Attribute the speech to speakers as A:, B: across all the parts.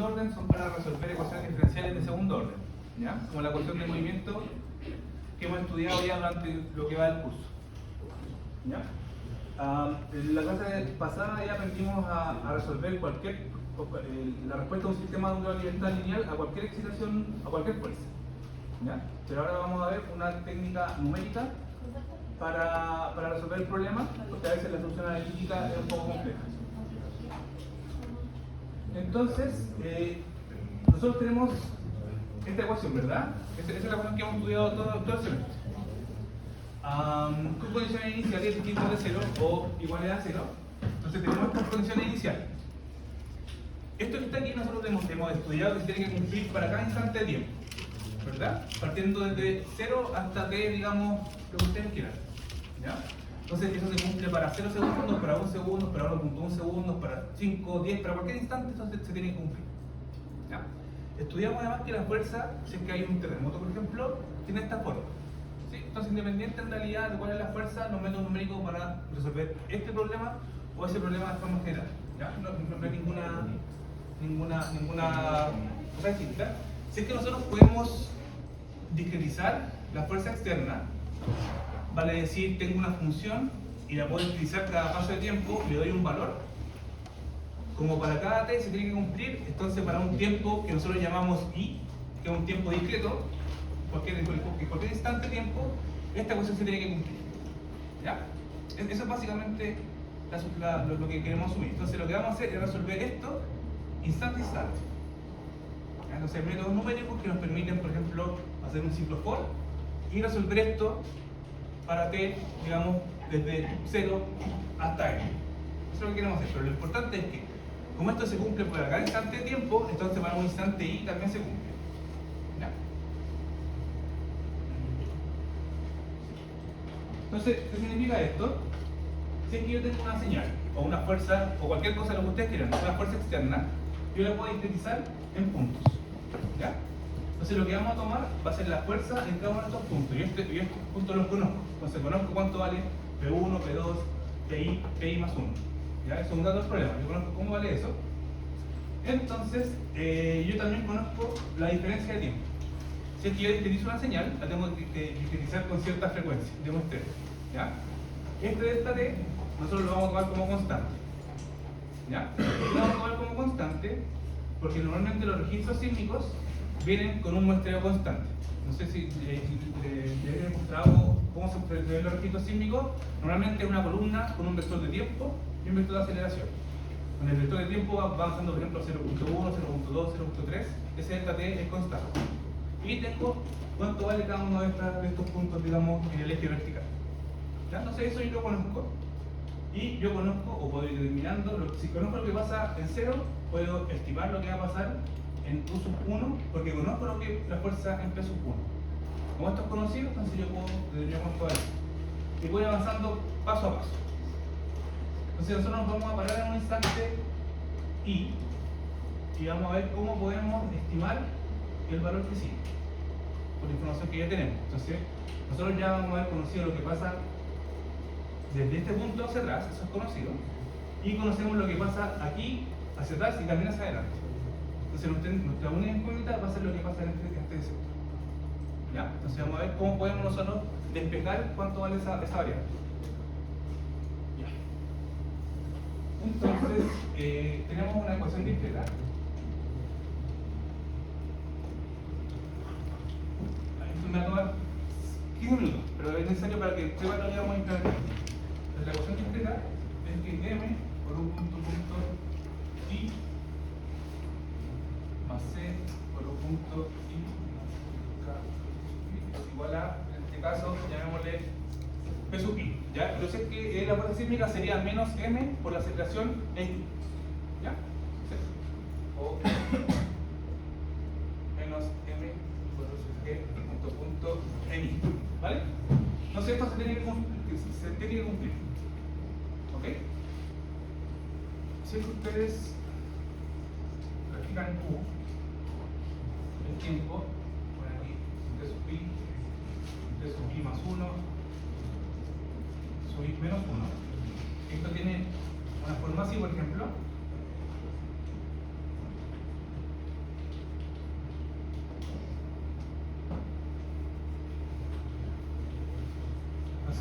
A: segundo orden son para resolver ecuaciones diferenciales de segundo orden, ¿ya? Como la ecuación de movimiento que hemos estudiado ya durante lo que va del curso, ¿ya? En la clase pasada ya aprendimos a resolver la respuesta de un sistema de una libertad lineal a cualquier excitación, a cualquier fuerza, ¿ya? Pero ahora vamos a ver una técnica numérica para resolver el problema, porque a veces la solución analítica es un poco compleja. Entonces, nosotros tenemos esta ecuación, ¿verdad? Esa es la ecuación que hemos estudiado todo el semestre. Con condiciones iniciales distintas de 0 o iguales a 0. Entonces tenemos estas condiciones iniciales. Esto que está aquí nosotros hemos estudiado que se tiene que cumplir para cada instante de tiempo, ¿verdad? Partiendo desde 0 hasta t, digamos, lo que ustedes quieran, ¿ya? Entonces eso se cumple para 0 segundos, para 1 segundo, para 1.1 segundos, para 5, 10, para cualquier instante, entonces se tiene que cumplir, ¿ya? Estudiamos además que la fuerza, si es que hay un terremoto por ejemplo, tiene esta forma, ¿sí? Entonces independiente en realidad de cuál es la fuerza, nos métodos numéricos para resolver este problema o ese problema de forma general, ¿ya? No hay ninguna cosa distinta. Si es que nosotros podemos discretizar la fuerza externa, vale decir, tengo una función y la puedo utilizar cada paso de tiempo, le doy un valor, como para cada t se tiene que cumplir, entonces para un tiempo que nosotros llamamos i, que es un tiempo discreto, cualquier instante de tiempo, esta ecuación se tiene que cumplir, ¿ya? Eso es básicamente lo que queremos asumir. Entonces lo que vamos a hacer es resolver esto instante a instante. Entonces hay métodos numéricos que nos permiten, por ejemplo, hacer un ciclo for y resolver esto para t, digamos, desde 0 hasta n. Eso es lo que queremos hacer, pero lo importante es que, como esto se cumple para cada instante de tiempo, entonces para un instante i también se cumple, ¿ya? Entonces, ¿qué significa esto? Si es que yo tengo una señal, o una fuerza, o cualquier cosa, lo que ustedes quieran, una fuerza externa, yo la puedo discretizar en puntos, ¿ya? Entonces lo que vamos a tomar va a ser la fuerza en cada uno de estos puntos. Yo estos puntos los conozco. Entonces conozco cuánto vale P1, P2, PI más 1. ¿Ya? Eso es un dato del problema. Yo conozco cómo vale eso. Entonces, yo también conozco la diferencia de tiempo. Si es que yo discretizo una señal, la tengo que discretizar con cierta frecuencia, digamos este. ¿Ya? Este delta t, nosotros lo vamos a tomar como constante. ¿Ya? Lo vamos a tomar como constante porque normalmente los registros sísmicos vienen con un muestreo constante. No sé si les he mostrado cómo se ven los registros sísmicos. Normalmente es una columna con un vector de tiempo y un vector de aceleración. Con el vector de tiempo va avanzando, por ejemplo, 0.1, 0.2, 0.3. Ese delta t es constante. Y tengo cuánto vale cada uno de estos puntos, digamos, en el eje vertical. ¿Ya? Entonces eso yo lo conozco. Y yo conozco, o puedo ir determinando, si conozco lo que pasa en 0, puedo estimar lo que va a pasar en U sub 1, porque conozco lo que la fuerza en P sub 1. Como esto es conocido, entonces yo puedo determinar cuánto vale. Y voy avanzando paso a paso. Entonces nosotros nos vamos a parar en un instante y vamos a ver cómo podemos estimar el valor que sigue, por la información que ya tenemos. Entonces, nosotros ya vamos a haber conocido lo que pasa desde este punto hacia atrás, eso es conocido, y conocemos lo que pasa aquí hacia atrás y también hacia adelante. Entonces nuestra única incógnita va a ser lo que pasa en este sector, ¿ya? Entonces vamos a ver cómo podemos nosotros despejar cuánto vale esa variable. Ya. Entonces, tenemos una ecuación discreta. Esto me va a tomar 15 minutos, pero es necesario para que sepan lo que vamos a implementar. Entonces, la ecuación discreta es que m por un punto i más c por un punto i más k es igual a, en este caso, llamémosle P sub i, ¿ya? Pero si es que la fuerza sísmica sería menos m por la aceleración en i, ¿ya? O menos m por g punto en i, ¿vale? Entonces esto se tiene que cumplir, ¿ok? Si es que ustedes practican Q, el tiempo, ponen aquí T sub i más 1, sub i menos 1. Esto tiene una forma así, por ejemplo.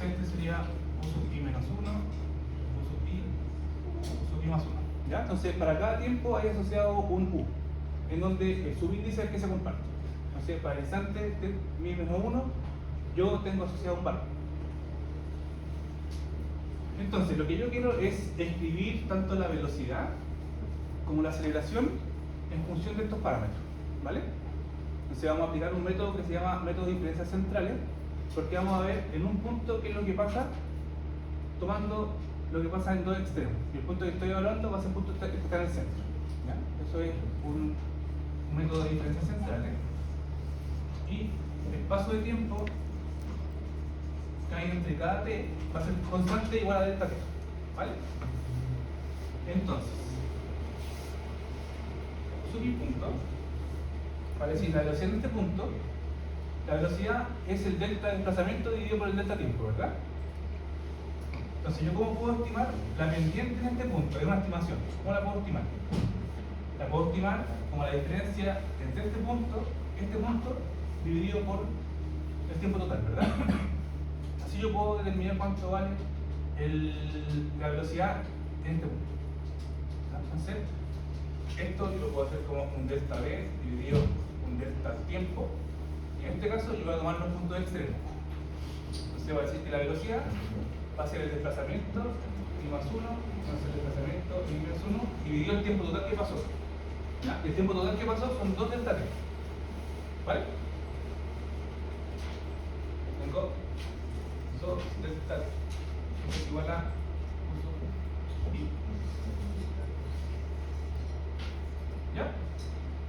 A: Entonces este sería U sub i menos 1, U sub i más 1. ¿Ya? Entonces para cada tiempo hay asociado un U, en donde el subíndice es el que se comparte. Entonces para el instante de mi menos 1, yo tengo asociado un valor. Entonces lo que yo quiero es escribir tanto la velocidad como la aceleración en función de estos parámetros, ¿vale? Entonces vamos a aplicar un método que se llama método de diferencias centrales, porque vamos a ver en un punto qué es lo que pasa tomando lo que pasa en dos extremos. Y el punto que estoy evaluando va a ser el punto que está en el centro, ¿ya? Eso es un método de diferencias centrales. Y el paso de tiempo que hay entre cada t va a ser constante igual a delta t, ¿vale? Entonces, subir punto, para decir la velocidad en este punto, la velocidad es el delta de desplazamiento dividido por el delta tiempo, ¿verdad? Entonces, ¿yo cómo puedo estimar la pendiente en este punto? Es una estimación. ¿Cómo la puedo estimar? La puedo estimar como la diferencia entre este punto, dividido por el tiempo total, ¿verdad? Así yo puedo determinar cuánto vale la velocidad en este punto. Entonces, esto yo lo puedo hacer como un delta v dividido un delta tiempo. Y en este caso yo voy a tomar los puntos extremos. Entonces va a decir que la velocidad va a ser el desplazamiento i más 1, más el desplazamiento i menos 1, dividido el tiempo total que pasó. ¿Ya? El tiempo total que pasó son 2 delta t. ¿Vale? Tengo 2 delta t, es igual a i. ¿Ya?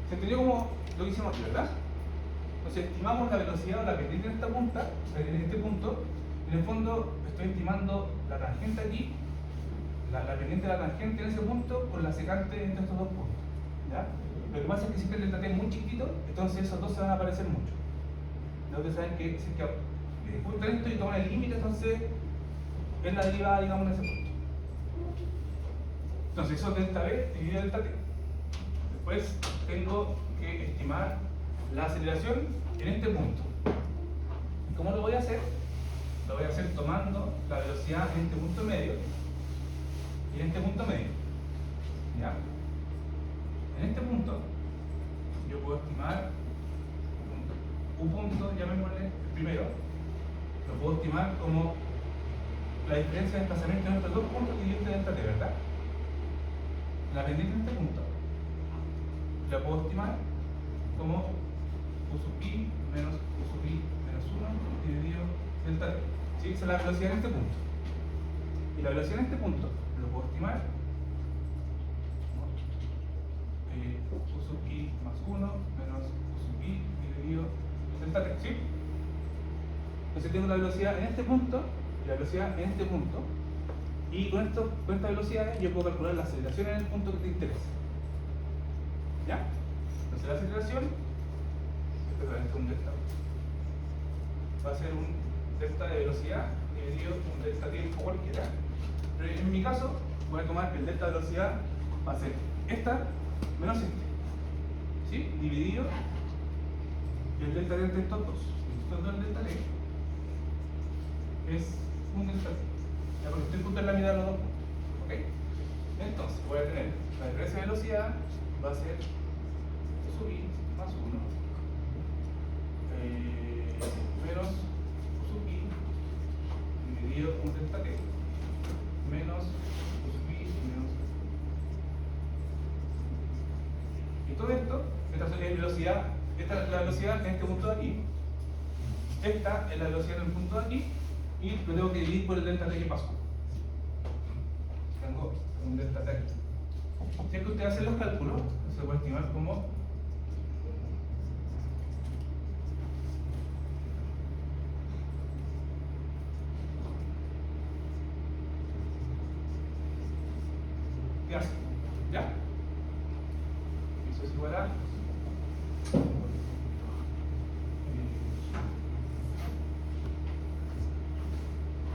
A: ¿Se entendió como lo que hicimos aquí, verdad? Entonces estimamos la velocidad o la pendiente en esta punta, en este punto. En el fondo estoy estimando la tangente aquí, la pendiente de la tangente en ese punto con la secante entre estos dos puntos, ¿ya? Lo que pasa es que siempre el delta t es muy chiquitito, entonces esos dos se van a parecer mucho. Ustedes saben que si es que disputan esto y toman el límite, entonces es la derivada, digamos, en ese punto. Entonces eso es delta v dividido delta t. Después tengo que estimar la aceleración en este punto. ¿Cómo lo voy a hacer? Lo voy a hacer tomando la velocidad en este punto medio y en este punto medio. ¿Ya? En este punto yo puedo estimar un punto, llamémosle el primero, lo puedo estimar como la diferencia de desplazamiento entre estos dos puntos dividido entre delta t, ¿verdad? La pendiente en este punto la puedo estimar como U sub i menos U sub i menos 1 dividido delta t. ¿Sí? Esa es la velocidad en este punto. Y la velocidad en este punto lo puedo estimar U sub i más 1 menos U sub i dividido delta t. ¿Sí? Entonces tengo la velocidad en este punto y la velocidad en este punto. Y con estas velocidades yo puedo calcular la aceleración en el punto que te interesa. ¿Ya? Entonces la aceleración, esto es un delta, va a ser un delta de velocidad dividido un delta tiempo cualquiera. Pero en mi caso voy a tomar que el delta de velocidad va a ser esta menos este, ¿sí? Dividido el delta de entre estos dos. Estos dos delta t es un delta t. Ya, porque estoy justo en la mitad de los dos puntos. ¿Ok? Entonces voy a tener la diferencia de velocidad va a ser U sub i más 1 menos U sub i dividido un delta t menos U sub i menos. Y todo esto, esta es la velocidad, esta es la velocidad en este punto de aquí, esta es la velocidad en el punto de aquí, y lo tengo que dividir por el delta t que pasó. Tengo un delta t. Si es que usted hace los cálculos, se puede estimar como ¿qué hace? ¿Ya? Eso es igual a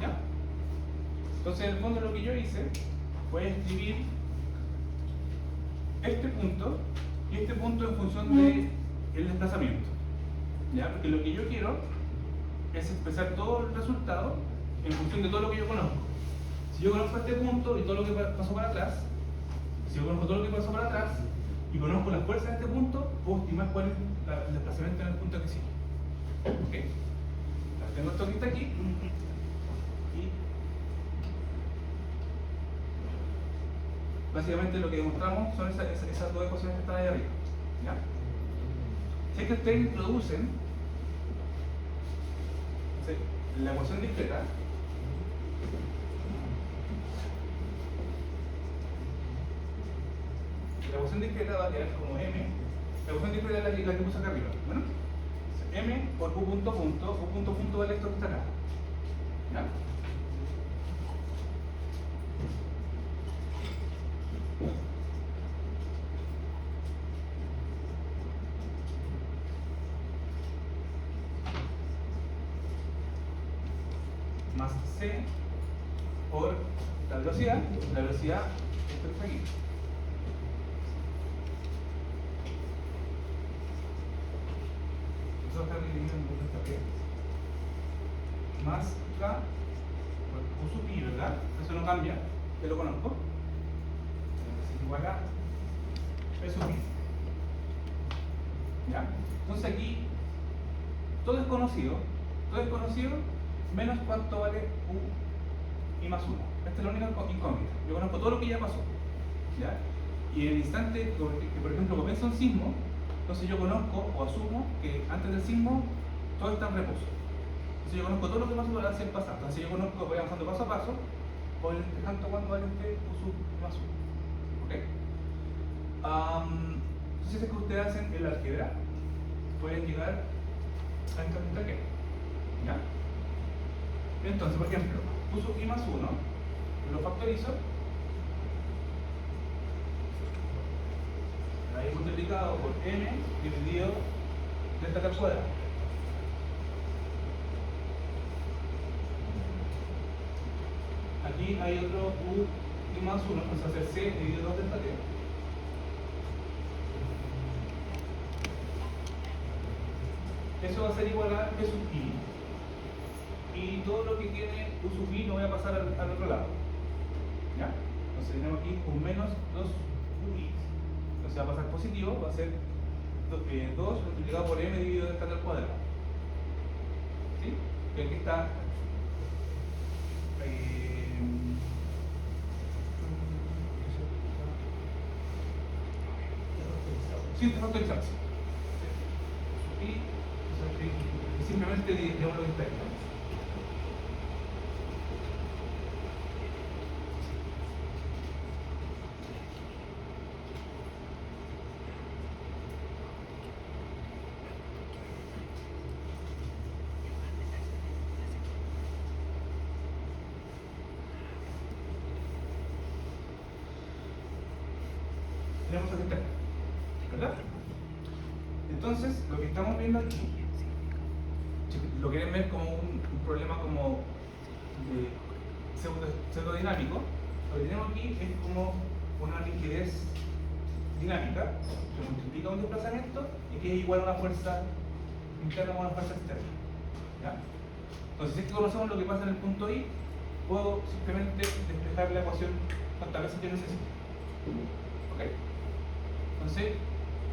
A: ¿ya? Entonces en el fondo lo que yo hice fue escribir este punto y este punto en función de el desplazamiento, ¿ya? Porque lo que yo quiero es expresar todo el resultado en función de todo lo que yo conozco. Si yo conozco este punto y todo lo que pasó para atrás, si yo conozco todo lo que pasó para atrás y conozco la fuerza de este punto, puedo estimar cuál es el desplazamiento en el punto que sigue. ¿Ok? Tengo esto que está aquí y básicamente lo que demostramos son esas dos ecuaciones que están ahí arriba. ¿Ya? Si es que ustedes introducen la ecuación discreta, la ecuación discreta va a quedar como m. La ecuación discreta es la que puse acá arriba. Bueno, m por u punto punto vale esto que está acá. ¿Ya? Más c por la velocidad esto que está aquí. Eso está dividido en esta p. Más k por u sub i, ¿verdad? Eso no cambia, que lo conozco. Es igual a p sub i. ¿Ya? Entonces aquí todo es conocido menos cuánto vale u i más 1. Esta es la única incógnita. Yo conozco todo lo que ya pasó. ¿Ya? Y en el instante que, por ejemplo, comienza un sismo, entonces yo conozco o asumo que antes del sismo todo está en reposo. Entonces yo conozco todo lo que pasó hacia el pasado. Entonces yo conozco, voy avanzando paso a paso, por el tanto cuánto vale este u sub i más 1. ¿Ok? Entonces es que ustedes hacen el álgebra, pueden llegar a esta punta que. ¿Ya? Entonces, por ejemplo, u sub i más 1, lo factorizo, ahí multiplicado por n dividido delta k al cuadrado. Aquí hay otro u i más 1, vamos a hacer c dividido 2 delta t. Eso va a ser igual a p sub i. Y todo lo que tiene u sub i lo voy a pasar al otro lado. ¿Ya? Entonces tenemos aquí un menos 2 ui. Entonces va a pasar positivo, va a ser 2 multiplicado por m dividido delta al cuadrado. ¿Sí? Y aquí está sí, está factorizarse. Y simplemente digamos lo que está ahí. Tenemos aquí está, ¿verdad? Entonces, lo que estamos viendo aquí, si lo quieren ver como un problema como de pseudodinámico, lo que tenemos aquí es como una rigidez dinámica que multiplica un desplazamiento y que es igual a una fuerza interna o una fuerza externa. ¿Ya? Entonces, si es que conocemos lo que pasa en el punto I, puedo simplemente despejar la ecuación cuantas veces yo necesito. ¿Ok? Entonces,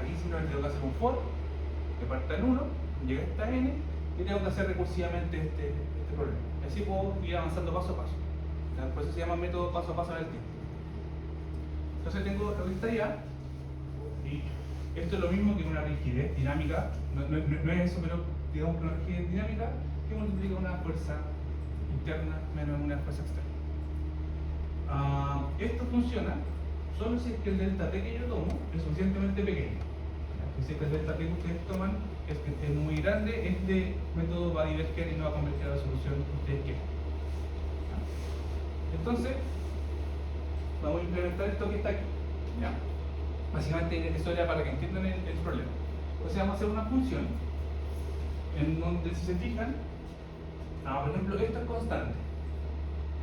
A: aquí simplemente tengo que hacer un for que parta en 1, llega hasta n y tengo que hacer recursivamente este problema. Así puedo ir avanzando paso a paso. Por eso se llama método paso a paso en el tiempo. Entonces tengo lo que está allá y esto es lo mismo que una rigidez dinámica, no es eso, pero digamos que una rigidez dinámica que multiplica una fuerza interna menos una fuerza externa. Esto funciona solo si es que el delta t que yo tomo es suficientemente pequeño. Si es que el delta t que ustedes toman es muy grande, este método va a diverger y no va a converger a la solución que ustedes quieren. Entonces, vamos a implementar esto que está aquí. ¿Ya? Básicamente eso era para que entiendan el problema. Entonces vamos a hacer una función en donde, si se fijan, por ejemplo, esto es constante.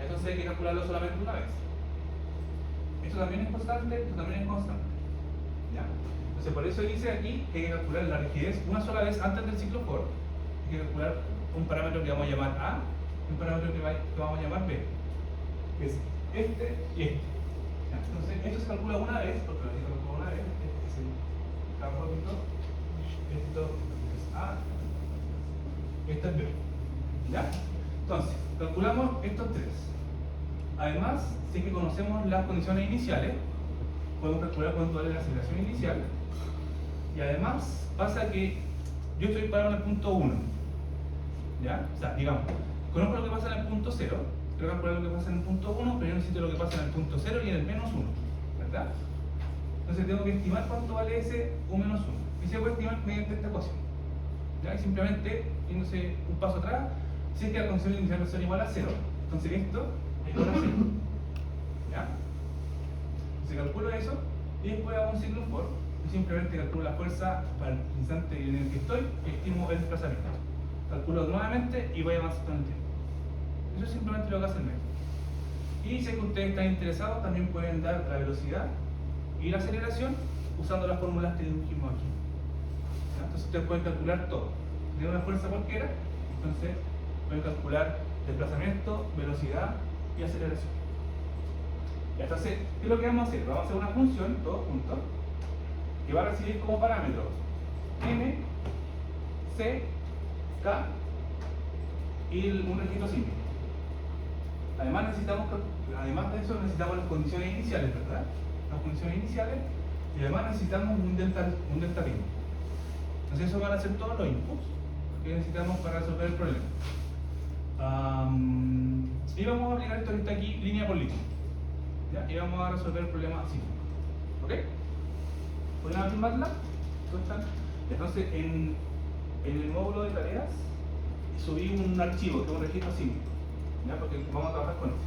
A: Entonces hay que calcularlo solamente una vez. Esto también es constante, esto también es constante. ¿Ya? Entonces por eso dice aquí que hay que calcular la rigidez una sola vez antes del ciclo for. Hay que calcular un parámetro que vamos a llamar A un parámetro que vamos a llamar B, que es este y este. ¿Ya? Entonces, esto se calcula una vez, porque lo se calcula una vez, este es el campo de esto es A, esto es B. ¿Ya? Entonces, calculamos estos tres. Además, si que conocemos las condiciones iniciales, podemos calcular cuánto vale la aceleración inicial. Y además, pasa que yo estoy parado en el punto 1. ¿Ya? O sea, digamos, conozco lo que pasa en el punto 0, quiero calcular lo que pasa en el punto 1, pero yo necesito lo que pasa en el punto 0 y en el menos 1. ¿Verdad? Entonces tengo que estimar cuánto vale ese U menos 1. Y se puede estimar mediante esta ecuación. ¿Ya? Y simplemente, yéndose un paso atrás, si es que las condiciones iniciales son igual a 0, entonces esto es igual a 0. ¿Ya? Se calcula eso y después hago un signo for y simplemente calculo la fuerza para el instante en el que estoy y estimo el desplazamiento. Calculo nuevamente y voy avanzando en el tiempo. Eso es simplemente lo que hace el método. Y si es que ustedes están interesados, también pueden dar la velocidad y la aceleración usando las fórmulas que dijimos aquí. ¿Ya? Entonces ustedes pueden calcular todo. Tienen una fuerza cualquiera, entonces pueden calcular desplazamiento, velocidad y aceleración. Ya, entonces, ¿qué es lo que vamos a hacer? Vamos a hacer una función, todos juntos, que va a recibir como parámetros m, c, k y un registro símbolo. Además de eso necesitamos las condiciones iniciales, ¿verdad? Las condiciones iniciales, y además necesitamos un delta tiempo. Entonces eso van a ser todos los inputs que necesitamos para resolver el problema. Y vamos a aplicar esto que está aquí línea por línea. ¿Ya? Y vamos a resolver el problema así. ¿Ok? ¿Pueden afirmarla? Entonces en el módulo de tareas subí un archivo que es un registro símbolo. ¿Ya? Porque vamos a trabajar con eso.